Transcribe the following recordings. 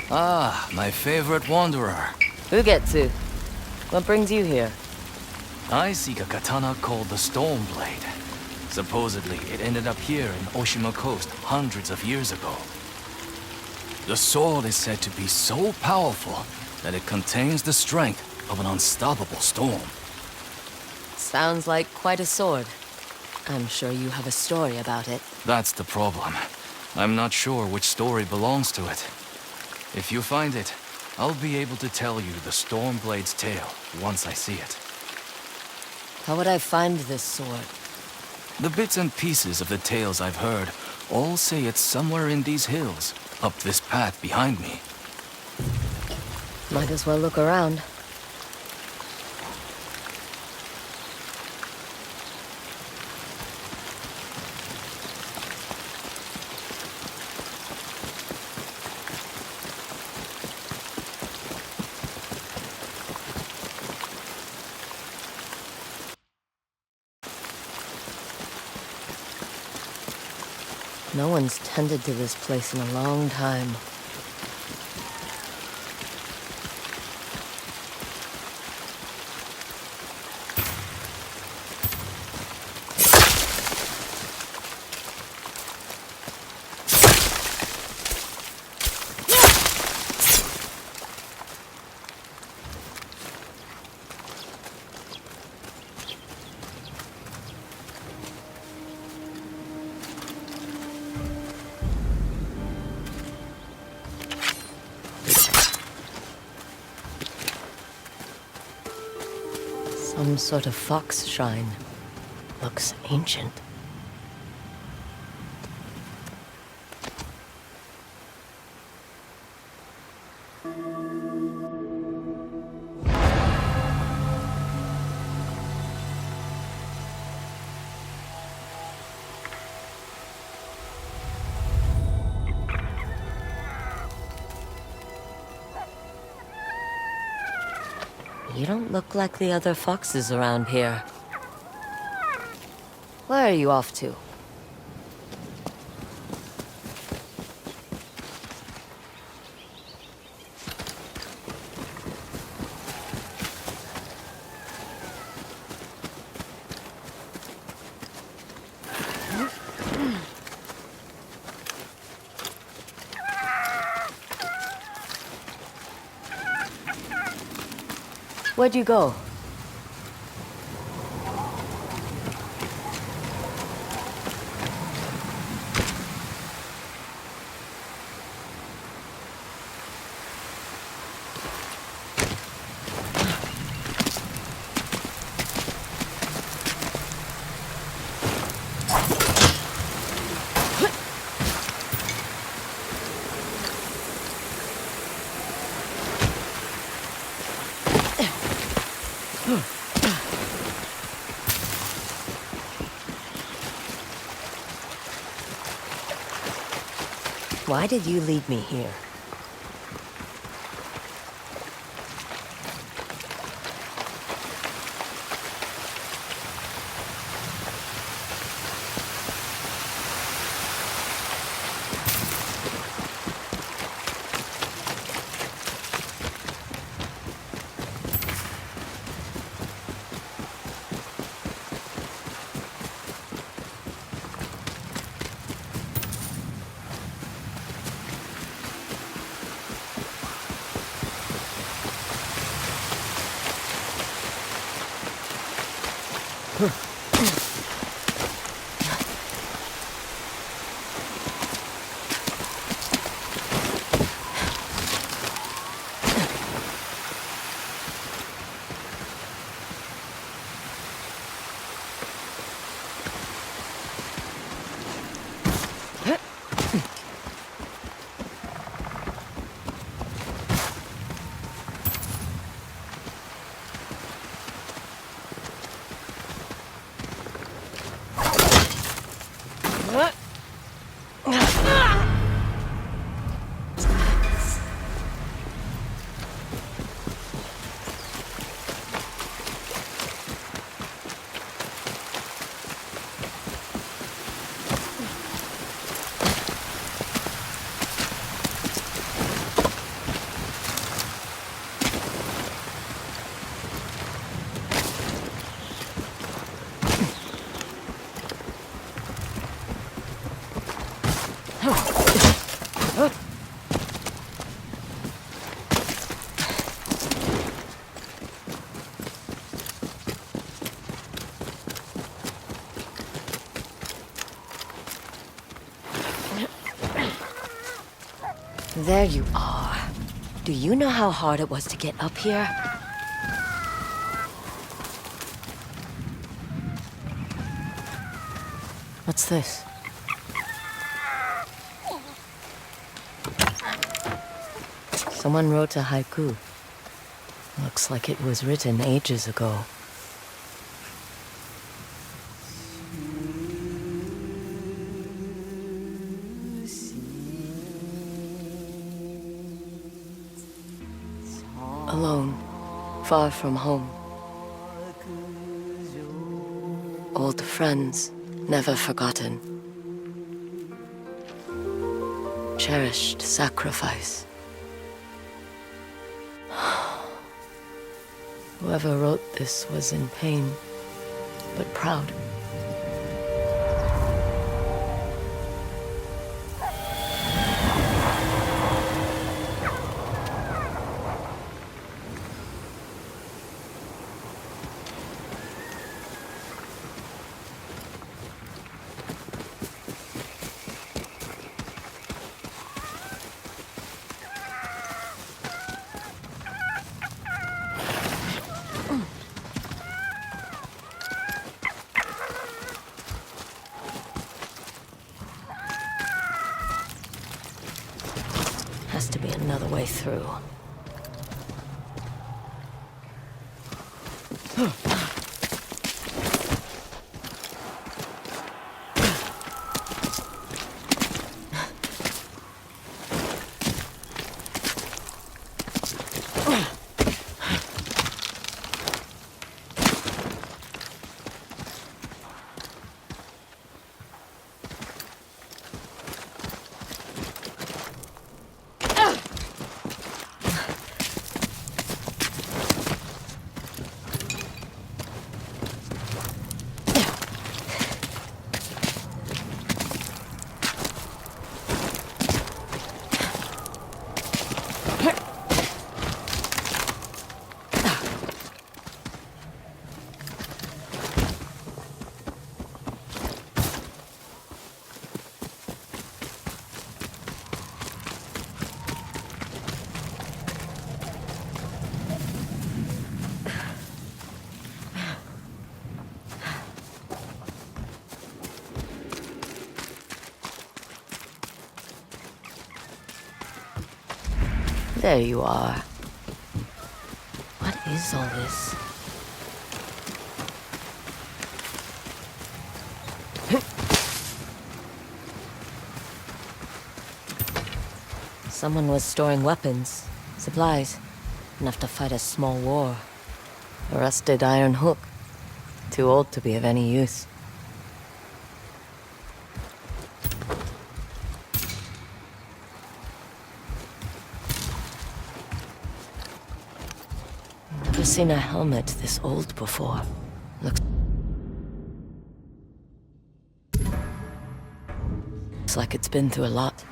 Ah, my favorite wanderer. Ugetsu, what brings you here? I seek a katana called the Storm Blade. Supposedly, it ended up here in Oshima Coast hundreds of years ago. The sword is said to be so powerful that it contains the strength of an unstoppable storm. Sounds like quite a sword. I'm sure you have a story about it. That's the problem. I'm not sure which story belongs to it. If you find it, I'll be able to tell you the Stormblade's tale once I see it. How would I find this sword? The bits and pieces of the tales I've heard all say it's somewhere in these hills, up this path behind me. Might as well look around. No one's tended to this place in a long time. Some sort of fox shrine. Looks ancient. You don't look like the other foxes around here. Where are you off to? Where'd you go? Why did you lead me here? There you are. Do you know how hard it was to get up here? What's this? Someone wrote a haiku. Looks like it was written ages ago. Alone, far from home. Old friends, never forgotten. Cherished sacrifice. Whoever wrote this was in pain, but proud. Has to be another way through. There you are. What is all this? Someone was storing weapons, supplies, enough to fight a small war. A rusted iron hook, too old to be of any use. Never seen a helmet this old before. Looks like it's been through a lot.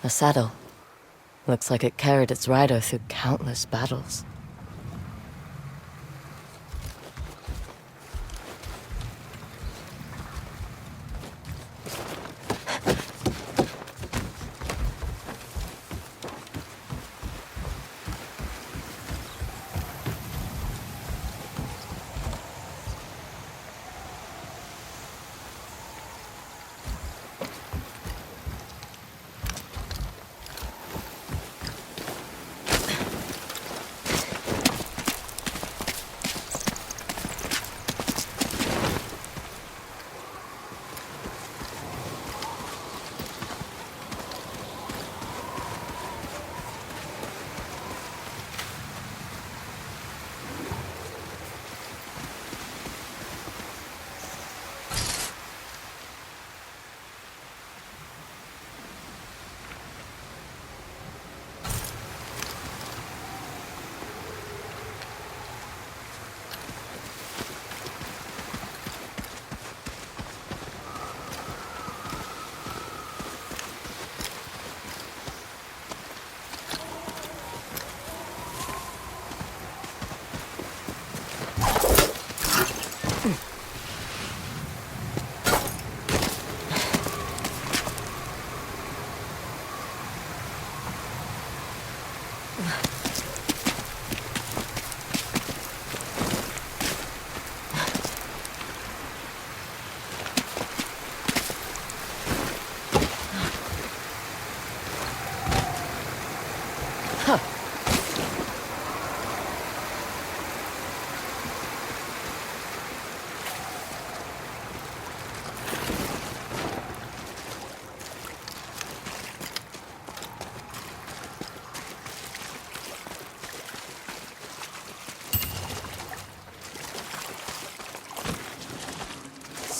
A saddle. Looks like it carried its rider through countless battles.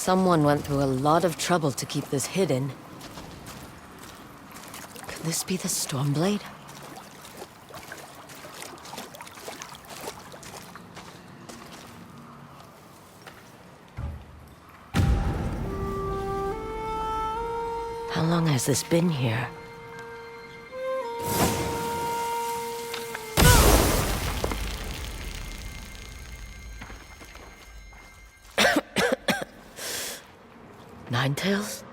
Someone went through a lot of trouble to keep this hidden. Could this be the Stormblade? How long has this been here? Ninetales?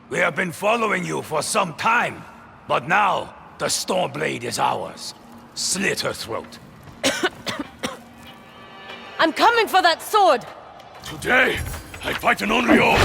We have been following you for some time, but now the Stormblade is ours. Slit her throat. I'm coming for that sword! Today, I fight an Onryo!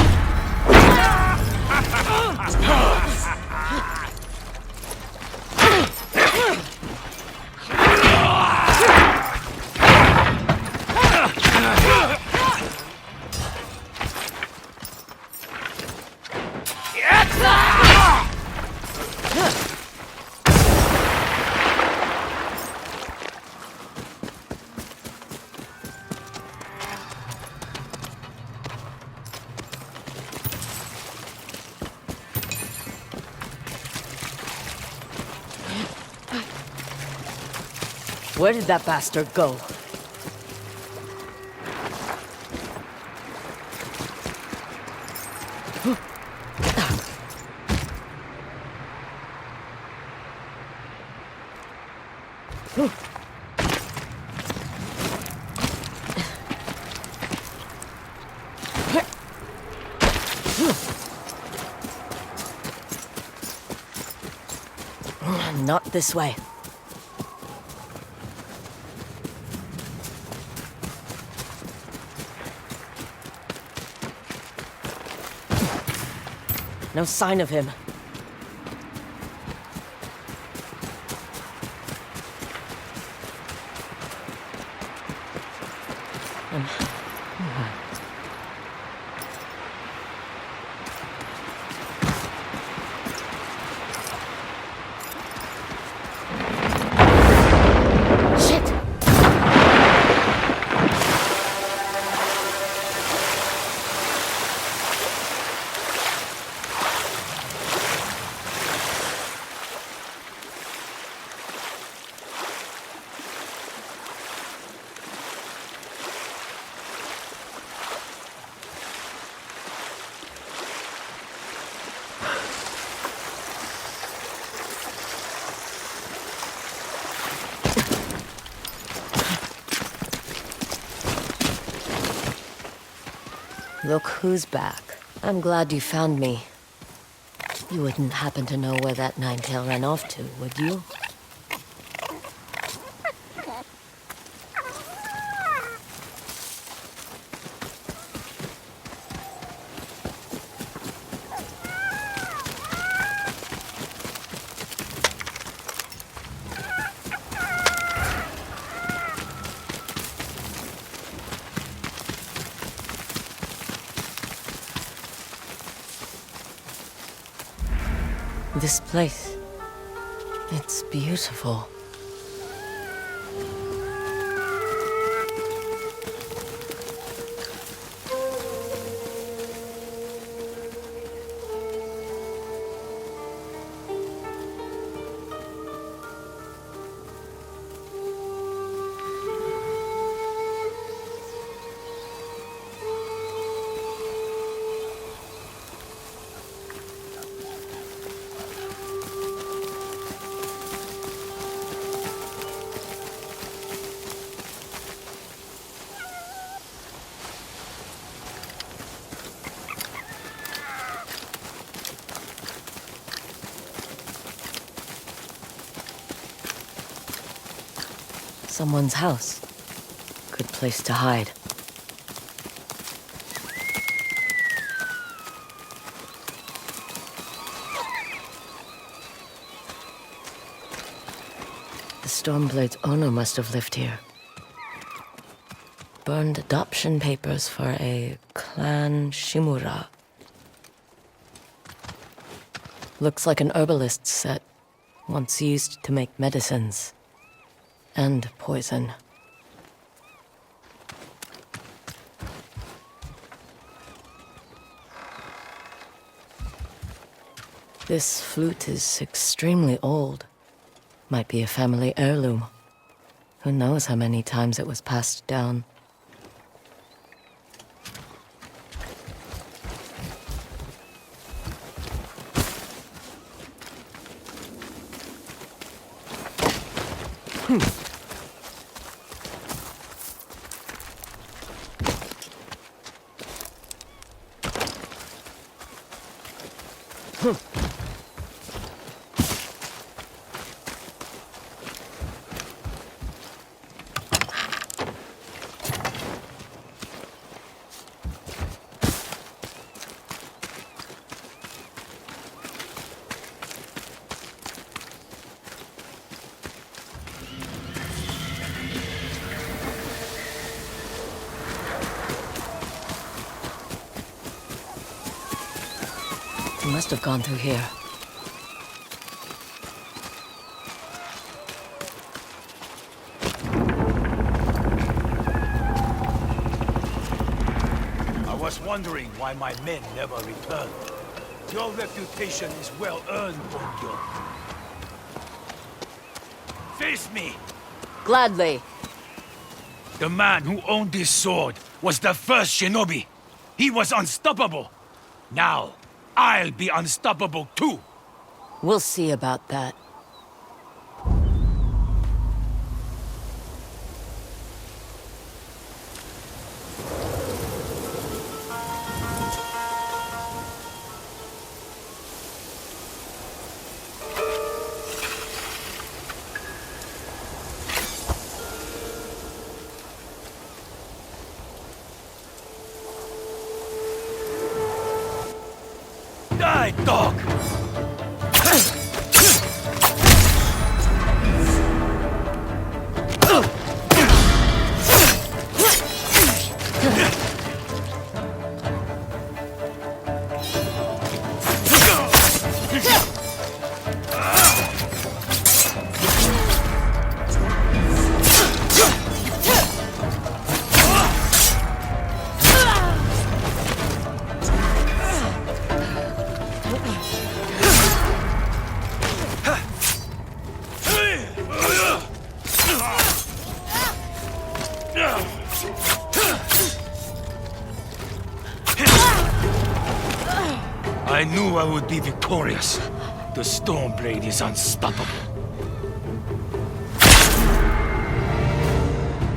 Where did that bastard go? Not this way. No sign of him. Shit! Look who's back. I'm glad you found me. You wouldn't happen to know where that Ninetail ran off to, would you? This place, it's beautiful. Someone's house. Good place to hide. The Stormblade's owner must have lived here. Burned adoption papers for a clan Shimura. Looks like an herbalist's set, once used to make medicines. And poison. This flute is extremely old. Might be a family heirloom. Who knows how many times it was passed down. He must have gone through here. I was wondering why my men never returned. Your reputation is well earned, Tokyo. Face me! Gladly. The man who owned this sword was the first shinobi. He was unstoppable. Now, I'll be unstoppable too. We'll see about that. Die, dog! I knew I would be victorious. The Stormblade is unstoppable.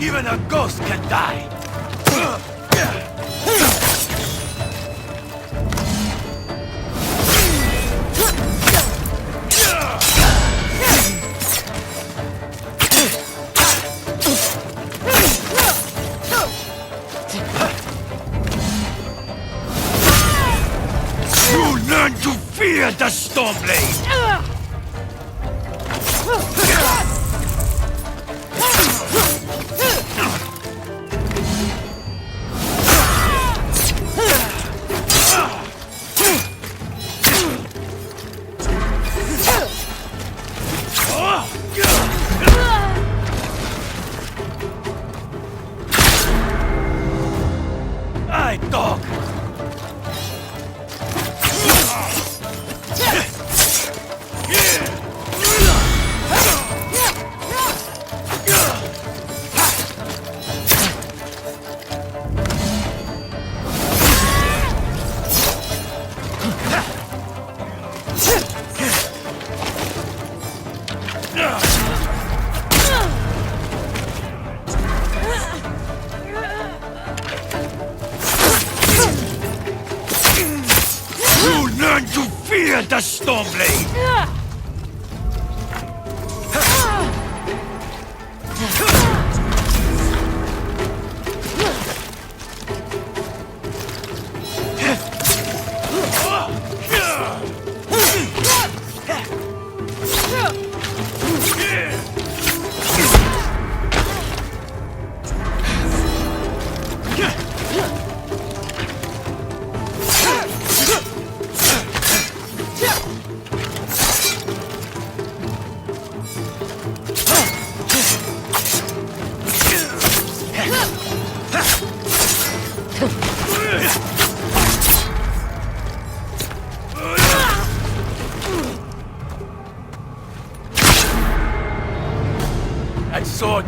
Even a ghost can die. Learn to fear the Stormblade! Aye, dog! Learn to fear the Stormblade!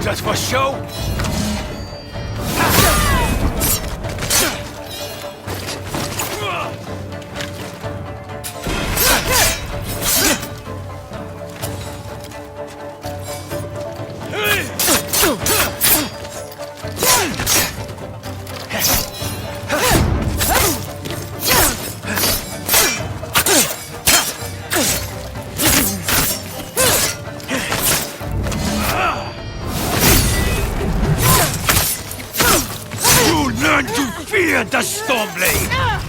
Just for show? Learn to fear the Stormblade!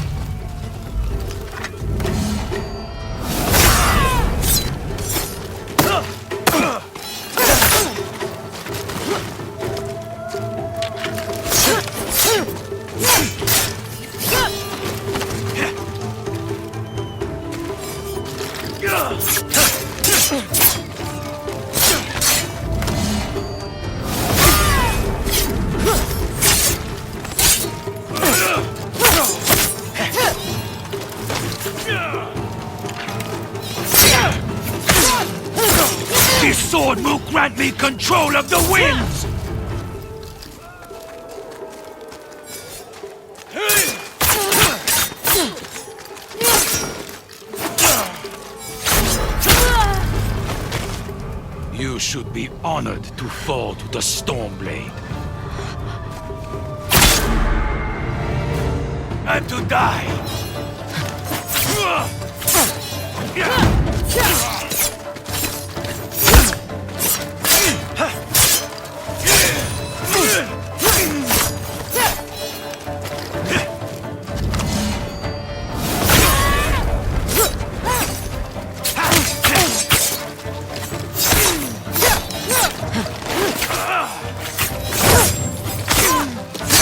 This sword will grant me control of the winds! You should be honored to fall to the Stormblade. And to die!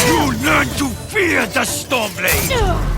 You learn to fear the Stormblade!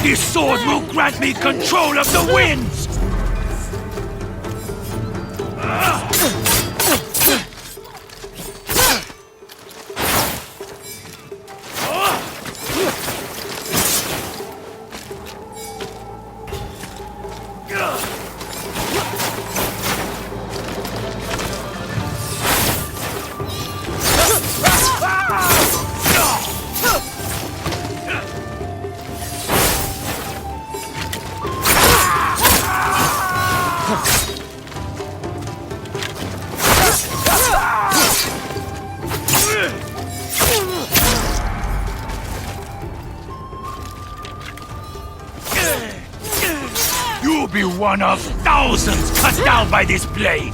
This sword will grant me control of the winds! You'll be one of thousands cut down by this blade!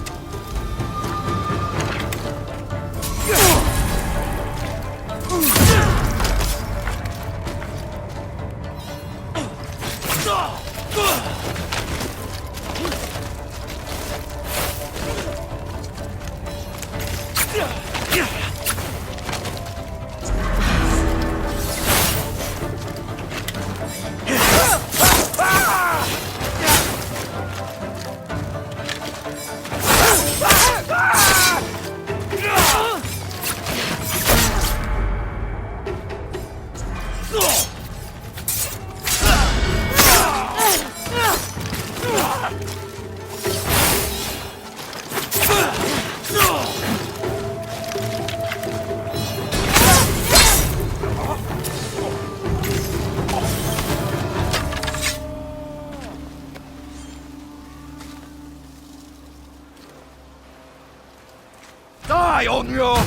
Die on your...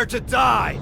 Prepare to die!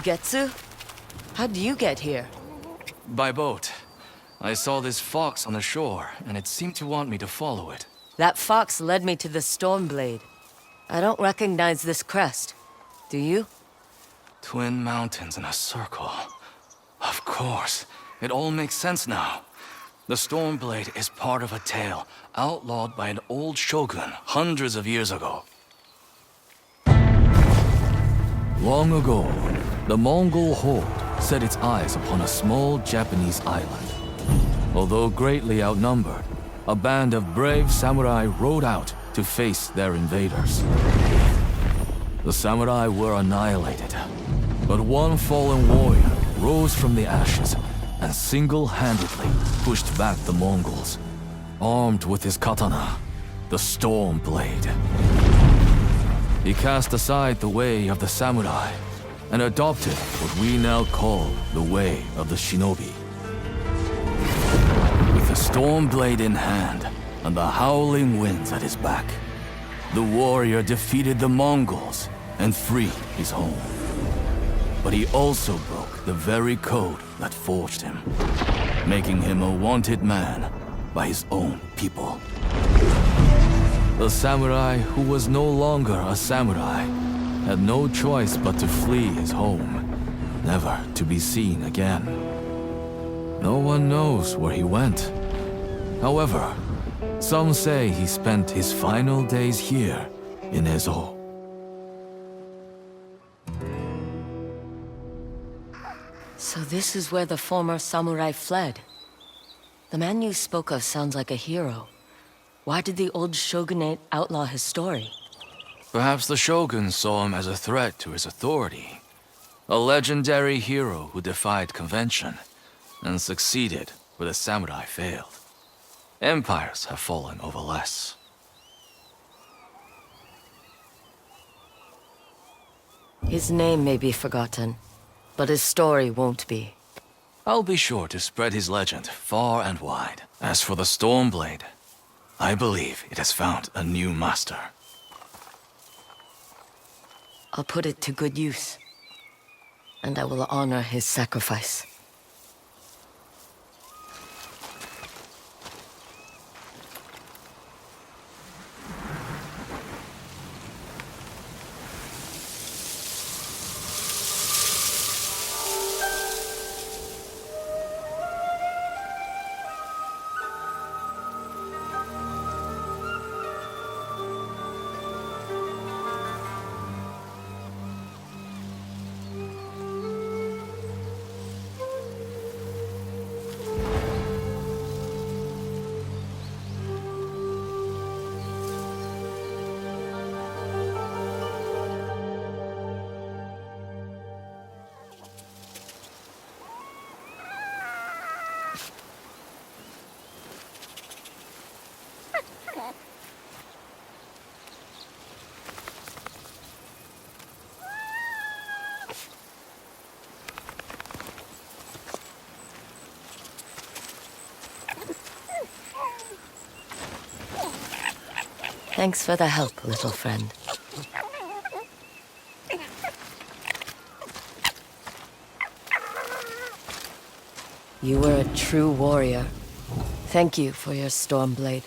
Ugetsu? How'd you get here? By boat. I saw this fox on the shore, and it seemed to want me to follow it. That fox led me to the Stormblade. I don't recognize this crest. Do you? Twin mountains in a circle. Of course. It all makes sense now. The Stormblade is part of a tale outlawed by an old shogun hundreds of years ago. Long ago, the Mongol horde set its eyes upon a small Japanese island. Although greatly outnumbered, a band of brave samurai rode out to face their invaders. The samurai were annihilated, but one fallen warrior rose from the ashes and single-handedly pushed back the Mongols, armed with his katana, the Stormblade. He cast aside the way of the samurai and adopted what we now call the way of the shinobi. With the Stormblade in hand and the howling winds at his back, the warrior defeated the Mongols and freed his home. But he also broke the very code that forged him, making him a wanted man by his own people. The samurai who was no longer a samurai had no choice but to flee his home, never to be seen again. No one knows where he went. However, some say he spent his final days here in Ezo. So this is where the former samurai fled. The man you spoke of sounds like a hero. Why did the old shogunate outlaw his story? Perhaps the shogun saw him as a threat to his authority. A legendary hero who defied convention and succeeded where the samurai failed. Empires have fallen over less. His name may be forgotten, but his story won't be. I'll be sure to spread his legend far and wide. As for the Stormblade, I believe it has found a new master. I'll put it to good use, and I will honor his sacrifice. Thanks for the help, little friend. You were a true warrior. Thank you for your Stormblade.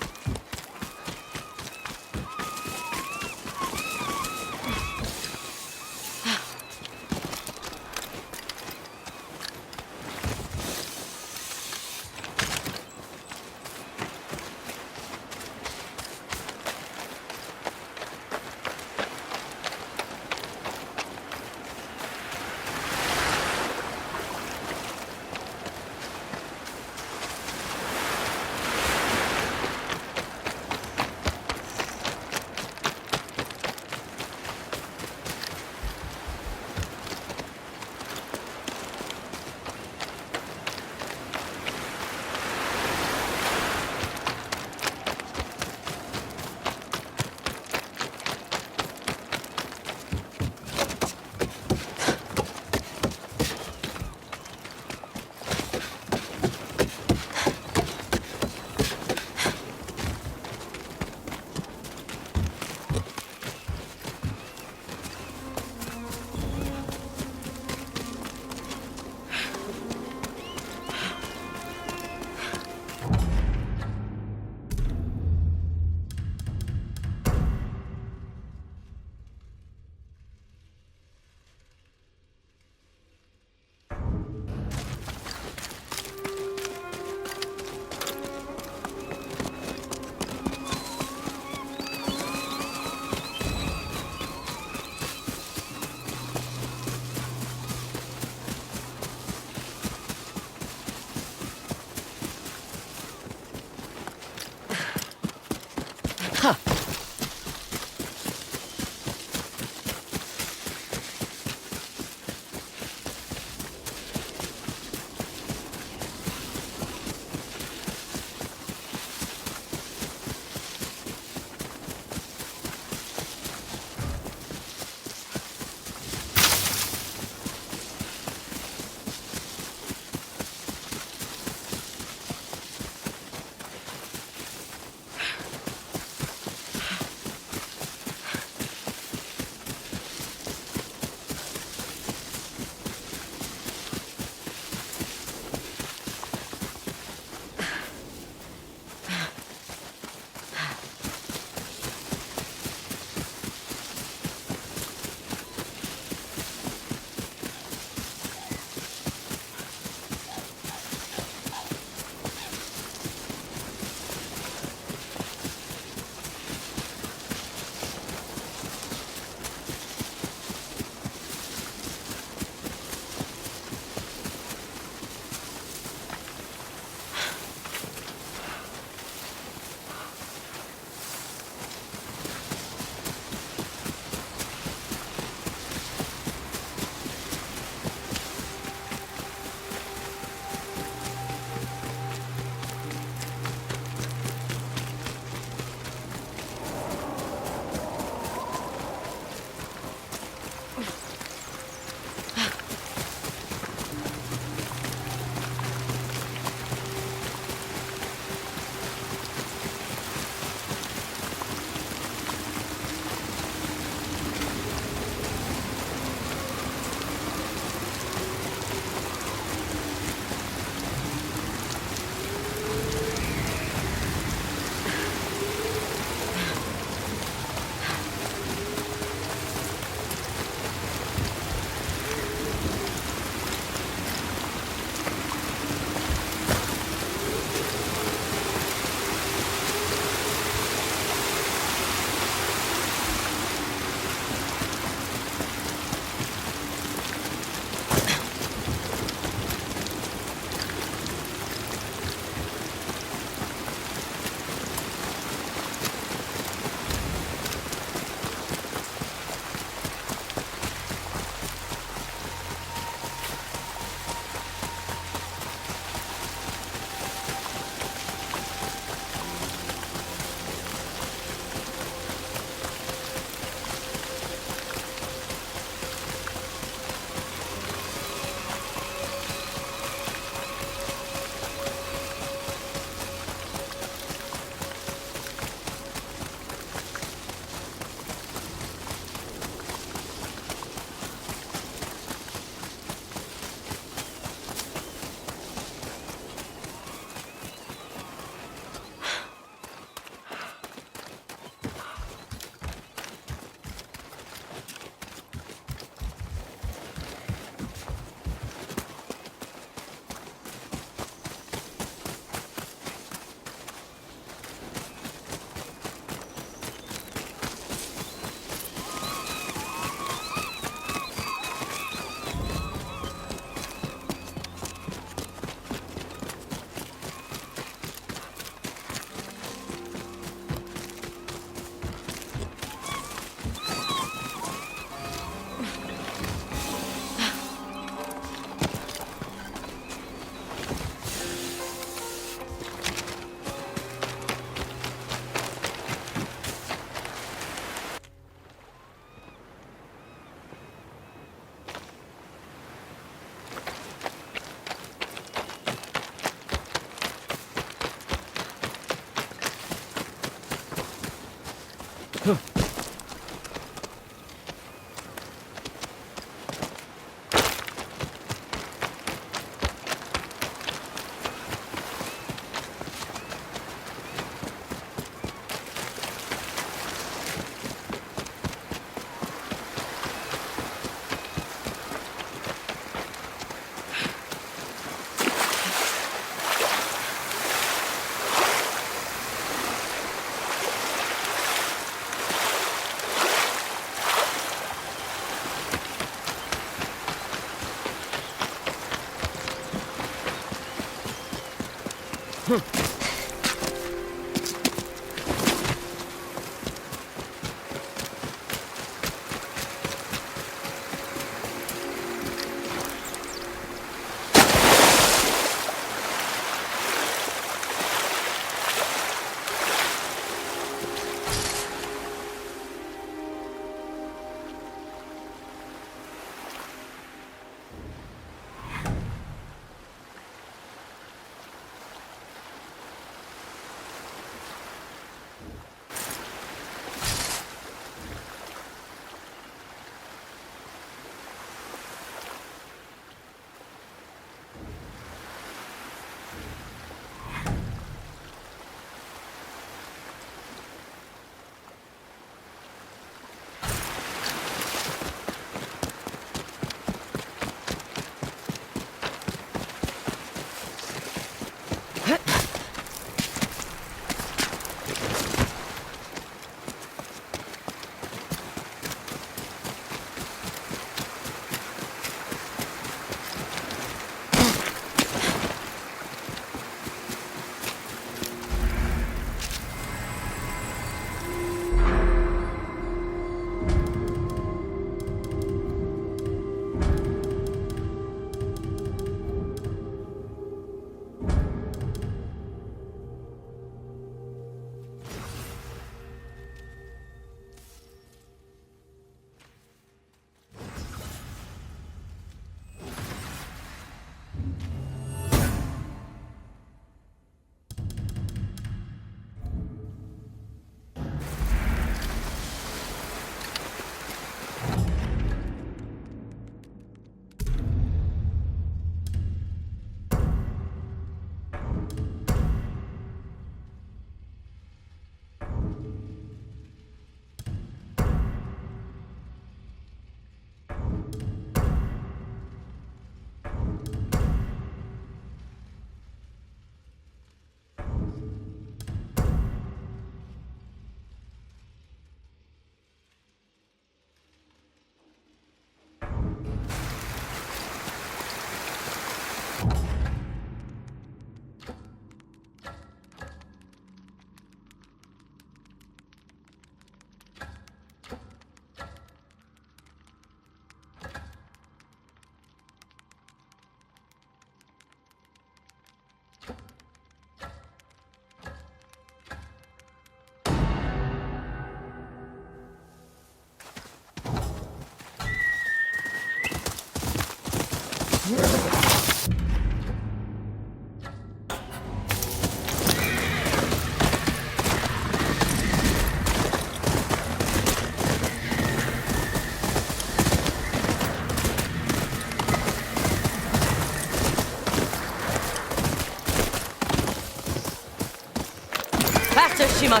Tsushima.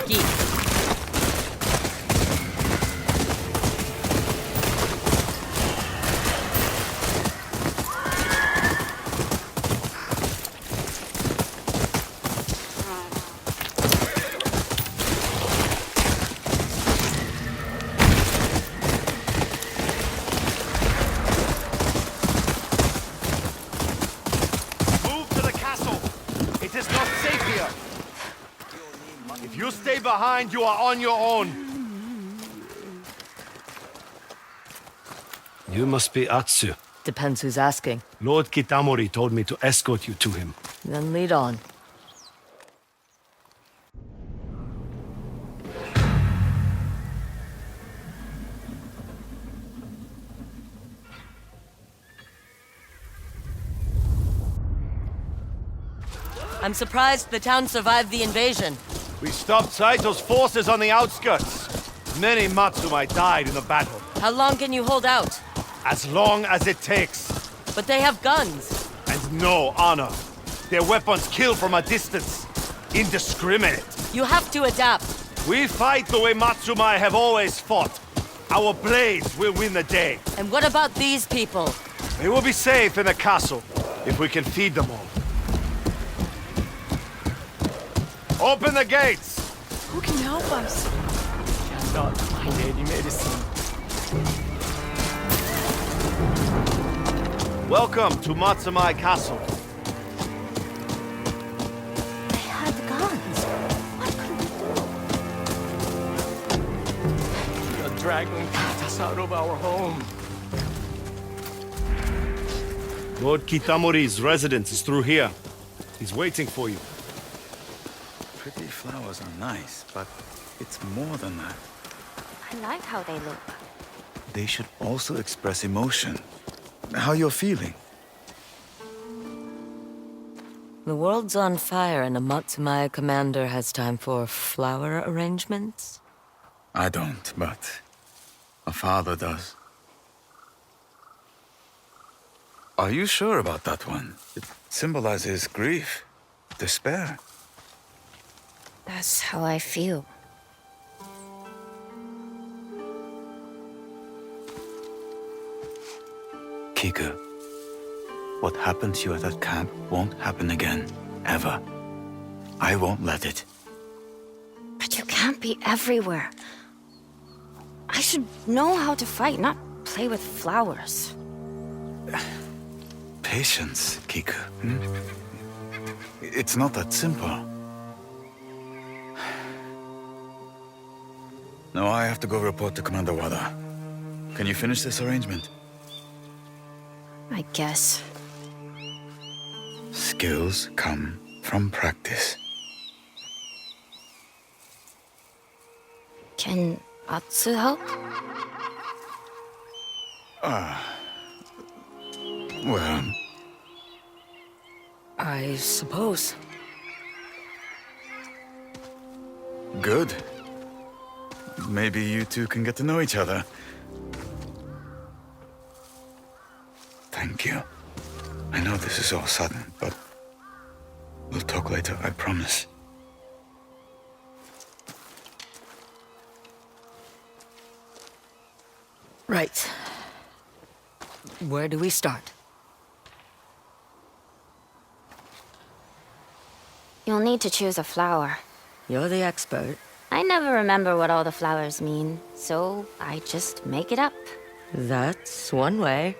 Move to the castle. It is not safe here. If you stay behind, you are on your own. You must be Atsu. Depends who's asking. Lord Kitamori told me to escort you to him. Then lead on. I'm surprised the town survived the invasion. We stopped Saito's forces on the outskirts. Many Matsumai died in the battle. How long can you hold out? As long as it takes. But they have guns. And no honor. Their weapons kill from a distance. Indiscriminate. You have to adapt. We fight the way Matsumai have always fought. Our blades will win the day. And what about these people? They will be safe in the castle, if we can feed them all. Open the gates! Who can help us? Cannot find any medicine. Welcome to Matsumai Castle. They had guns. What could we do? The dragon cut us out of our home. Lord Kitamori's residence is through here. He's waiting for you. Pretty flowers are nice, but it's more than that. I like how they look. They should also express emotion. How you're feeling. The world's on fire and a Matsumaya commander has time for flower arrangements? I don't, but a father does. Are you sure about that one? It symbolizes grief, despair. That's how I feel. Kiku, what happened to you at that camp won't happen again, ever. I won't let it. But you can't be everywhere. I should know how to fight, not play with flowers. Patience, Kiku. It's not that simple. Now I have to go report to Commander Wada. Can you finish this arrangement? I guess. Skills come from practice. Can Atsu help? Well, I suppose. good. Maybe you two can get to know each other. Thank you. I know this is all sudden, but we'll talk later, I promise. Right. Where do we start? You'll need to choose a flower. You're the expert. I never remember what all the flowers mean, so I just make it up. That's one way.